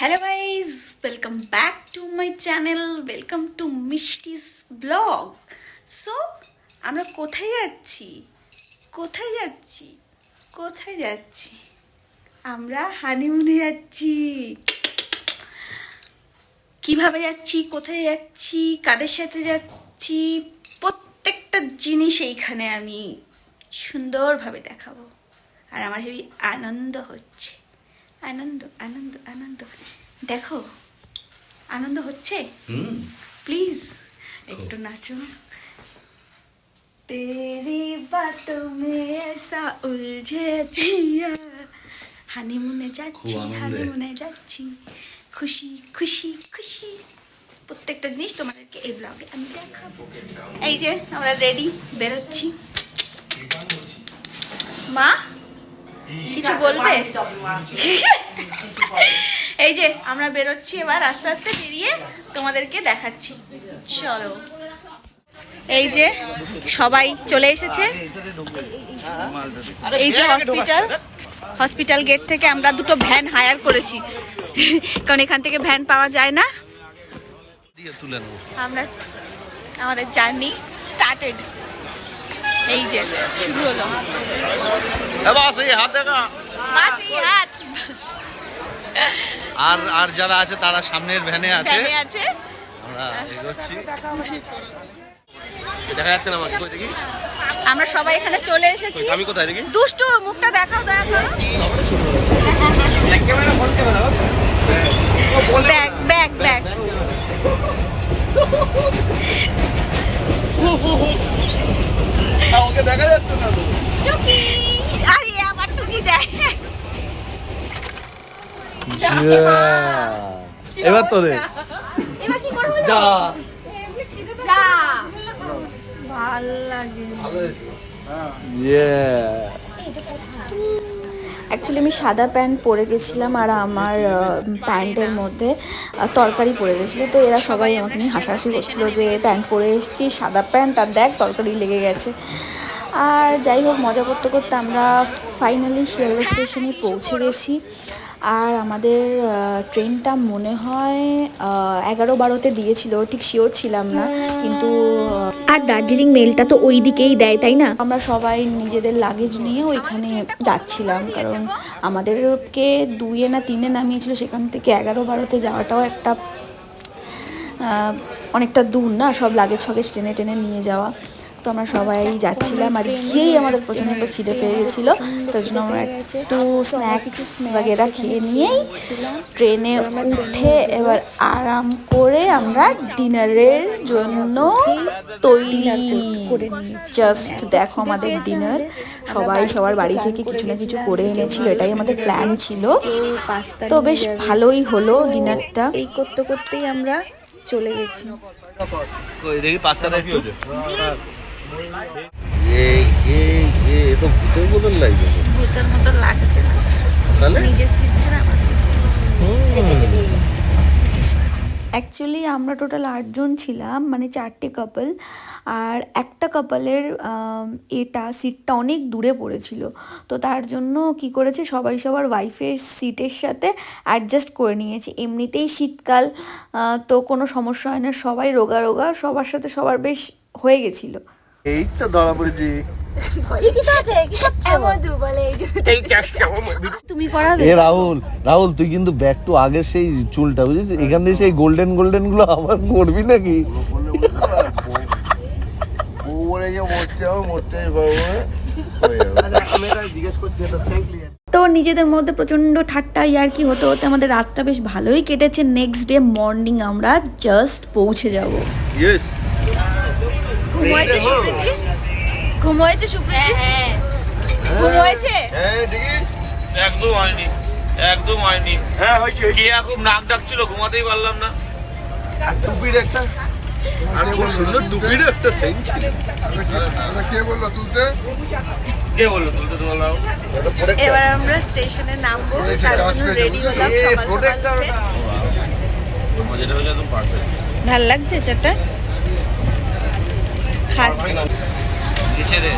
Hello guys, welcome back to my channel, welcome to মিষ্টিস blog. So আমরা কোথায় যাচ্ছি? আমরা হানিমুনে যাচ্ছি। কিভাবে যাচ্ছি, কোথায় যাচ্ছি, কাদের সাথে যাচ্ছি, প্রত্যেকটা জিনিস এইখানে আমি সুন্দরভাবে দেখাবো। আর আমার হেবি আনন্দ হচ্ছে। আনন্দ আনন্দ আনন্দ দেখো, আনন্দ হচ্ছে। প্লিজ একটু নাচো। তেরি বাতোं में ऐसा उलझे जिया, হানিমুনে যাচ্ছি, খুশি খুশি খুশি। প্রত্যেকটা জিনিস তোমাদেরকে এই ব্লগে আমি দেখাবো। এই যে আমরা রেডি, বেরোচ্ছি। মা কিছু বলবে? এই যে আমরা বেরোচ্ছি, এবার আস্তে আস্তে বেরিয়ে তোমাদেরকে দেখাচ্ছি। চলো, এই যে সবাই চলে এসেছে। এই যে হসপিটাল গেট থেকে আমরা দুটো ভ্যান হায়ার করেছি, কারণ এখান থেকে ভ্যান পাওয়া যায় না। আমরা আমাদের জার্নি স্টার্টেড। এই যে শুরু হলো। হাত আর যারা আছে তারা সামনের ভ্যানে আছে। আমরা এগোচ্ছি। দেখা যাচ্ছে না আমাকে, কই দেখি? আমরা সবাই এখানে চলে এসেছি। আমি কোথায় দেখি? দুষ্টু, মুখটা দেখাও, দয়া করো। ব্যাগ ওকে দেখা যাচ্ছে না তো। টুকি, আরে আবার টুকি দেয়। এবার তো রে, এবার কি করব? যা ভাল লাগে। অ্যাকচুয়ালি আমি সাদা প্যান্ট পরে গেছিলাম, আর আমার প্যান্টের মধ্যে তরকারি পরে গেছিলো। তো এরা সবাই আমাকে নিয়ে হাসাহাসি করছিলো যে প্যান্ট পরে এসেছি, সাদা প্যান্ট, আর দেখ তরকারি লেগে গেছে। আর যাই হোক, মজা করতে করতে আমরা ফাইনালি রেলওয়ে স্টেশনে পৌঁছে গেছি। আর আমাদের ট্রেনটা মনে হয় 11-12তে দিয়েছিল, ঠিক শিওর ছিলাম না, কিন্তু আর দার্জিলিং মেলটা তো ওই দিকেই দেয়, তাই না? আমরা সবাই নিজেদের লাগেজ নিয়ে ওইখানে যাচ্ছিলাম, কারণ আমাদেরকে 2 না 3 নামিয়েছিল, সেখান থেকে 11-12তে যাওয়াটাও একটা অনেকটা দূর না, সব লাগেজ ফাগেজ টেনে টেনে নিয়ে যাওয়া। তো আমরা সবাই যাচ্ছিলাম, আর গিয়েই আমাদের প্রচণ্ড খিদে পেয়ে গেছিলো। তার জন্য আমরা একটু স্ন্যাক্স বাগেরা খেয়ে নিয়েই ট্রেনে উঠে এবার আরাম করে আমরা ডিনারের জন্য তৈরি করে নিয়েছি। জাস্ট দেখো আমাদের ডিনার, সবাই সবার বাড়ি থেকে কিছু না কিছু করে এনেছিল, এটাই আমাদের প্ল্যান ছিল। তো বেশ ভালোই হলো ডিনারটা। এই করতে করতেই আমরা চলে গেছি। দেখি পাঁচটা কি হচ্ছে। তো ভূতের মতন লাগছে। ভূতের মতন লাগছে না, তাহলে নিজের সিট ছিল, আমার সিট। অ্যাকচুয়ালি আমরা টোটাল 8 জন ছিলাম, মানে 4টে কাপল, আর একটা কাপলের সিটটা অনেক দূরে পড়েছিল। তো তার জন্য কি করেছে, সবাই সবার ওয়াইফের সিটের সাথে অ্যাডজাস্ট করে নিয়েছে। এমনিতেই শীতকাল, তো কোনো সমস্যা হয় না, সবাই রোগা রোগা, সবার সাথে সবার বেশ হয়ে গেছিলো। এই তো ধরা পড়েছি। তুমি করাবে? রাহুল তুই কিন্তু ব্যাক টু আগে সেই চুলটা বুঝেছিস, এখান থেকে সেই গোল্ডেন গুলো আবার করবি নাকি? তো নিজেদের মধ্যে প্রচন্ড ঠাট্টা ইয়ার্কি হতে হতে আমাদের রাতটা বেশ ভালোই কেটেছে। নেক্সট ডে মর্নিং আমরা জাস্ট পৌঁছে যাব। ঘুমোয়েছে সুপ্রীতি? ঘুমোয়েছে সুপ্রীতি? হ্যাঁ ঘুম হয়েছে। একদম হয়নি। হ্যাঁ হয়েছে। কে খুব নাক ডাকছিল, ঘুমাতেই পারলাম না। টুপির একটা আর খুব সুন্দর টুপির একটা সেন্ট ছিল। কে বললো তুলতে? কে বললো তুলতে? তো বললাম। এবার আমরা স্টেশনে নামবো, তার জন্য রেডি হলাম সকাল সকাল উঠে। মজাটা হয়ে একদম পারফেক্ট। ভাল লাগছে চাটা? কিসে রে?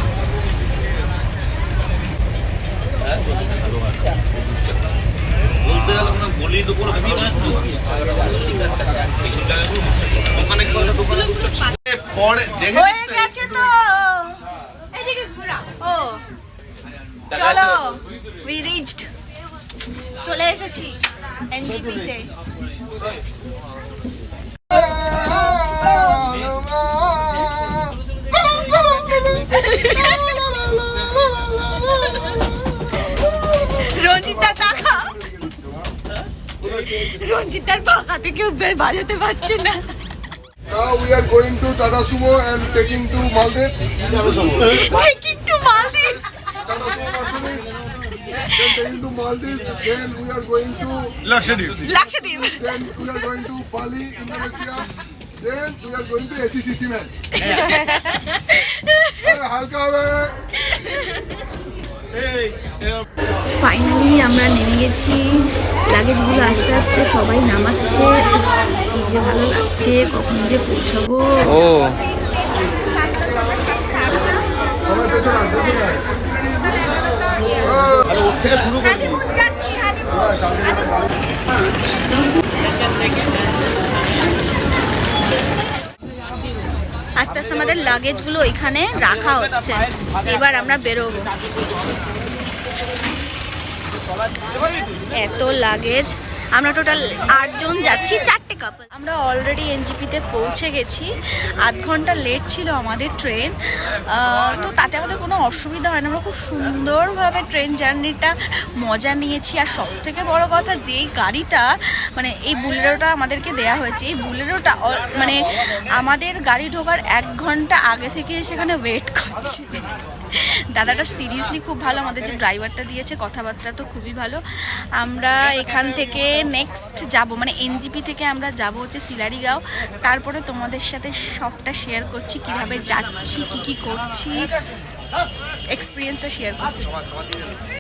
বলতে গেলে আমরা বলি তো করে দেবে এইসব জায়গাগুলো দোকানে কি বলতো দোকানে পরে দেখে হয়ে গেছে তো এদিকে ঘোরা ও চলো উই রিচড চলে এসেছি এনজিপি তে রঞ্জিতার টাকা রঞ্জিতার পাখাতে কেউ বাজাতে পারছে না Now we are going to Tata Sumo and taking to Maldives. Taking to Maldives. Tata Sumo Mercedes. Then taking to Maldives. Then we are going to Lakshadweep. Then we are going to Bali, Indonesia. Then we are going to ACC Cement. হালকা হবে। Finally আমরা নেমে গেছি লাগেজগুলো আস্তে আস্তে সবাই নামাচ্ছে উফ, কি যে ভালো লাগছে কখন যে পৌঁছাবো সবাই পেছনে আসবে তাহলে ওর থেকে শুরু করবি আস্তে আস্তে আমাদের লাগেজগুলো এখানে রাখা হচ্ছে এবার আমরা বেরোবো এত লাগেজ আমরা টোটাল 8 জন যাচ্ছি 4টে কাপল আমরা অলরেডি এনজিপিতে পৌঁছে গেছি আধ ঘন্টা লেট ছিল আমাদের ট্রেন তো তাতে আমাদের কোনো অসুবিধা হয় না আমরা খুব সুন্দরভাবে ট্রেন জার্নিটা মজা নিয়েছি আর সব থেকে বড় কথা যেই গাড়িটা মানে এই বুলেরোটা আমাদেরকে দেয়া হয়েছে এই বুলেরোটা মানে আমাদের গাড়ি ঢোকার 1 ঘন্টা আগে থেকে সেখানে ওয়েট করছে দাদাটা সিরিয়াসলি খুব ভালো আমাদের যে ড্রাইভারটা দিয়েছে কথাবার্তা তো খুবই ভালো আমরা এখান থেকে নেক্সট যাব মানে এনজিপি থেকে আমরা যাব হচ্ছে সিলারিগাঁও তারপরে তোমাদের সাথে সবটা শেয়ার করছি কিভাবে যাচ্ছি কি কি করছি এক্সপিরিয়েন্সটা শেয়ার করছি